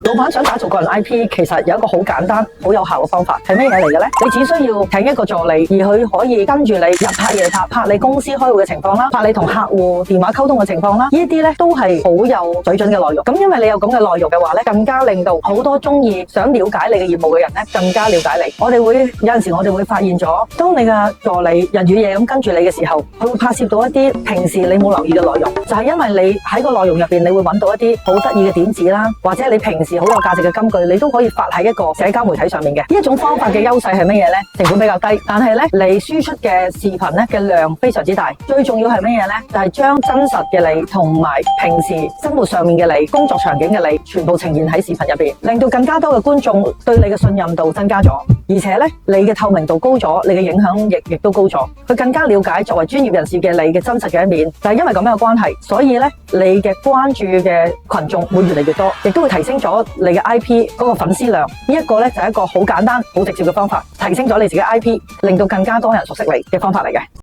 老闆想打造個人 IP， 其實有一個好簡單、好有效嘅方法，係咩嘢嚟嘅呢？你只需要請一個助理，而佢可以跟住你日拍夜拍，拍你公司開會嘅情況啦，拍你同客戶電話溝通嘅情況啦，呢啲呢都係好有水準嘅內容。咁因為你有咁嘅內容嘅話呢，更加令到好多中意想了解你嘅業務嘅人呢更加了解你。我哋會發現咗，當你嘅助理日與夜咁跟住你嘅時候，佢會拍攝到一啲平時你冇留意嘅內容，就係因為你喺個內容入邊，你會揾到一啲好得意嘅點子啦，或者你平時好有價值嘅金句，你都可以發喺一個社交媒體上面嘅。呢一種方法嘅優勢係乜嘢呢？成本比較低，但係呢，你輸出嘅視頻呢嘅量非常之大。最重要係乜嘢呢？就係將真實嘅你同埋平時生活上面嘅你、工作場景嘅你，全部呈現喺視頻入邊，令到更加多嘅觀眾對你嘅信任度增加咗，而且呢，你嘅透明度高咗，你嘅影響力亦都高咗，佢更加了解作為專業人士嘅你嘅真實嘅一面。就係因為咁樣嘅關係，所以呢，你嘅關注嘅群眾會越嚟越多，亦都會提升咗你嘅 IP 嗰個粉絲量。呢一個呢，就係一個好簡單、好直接嘅方法，提升咗你自己 IP，令到更加多人熟悉你嘅方法嚟嘅。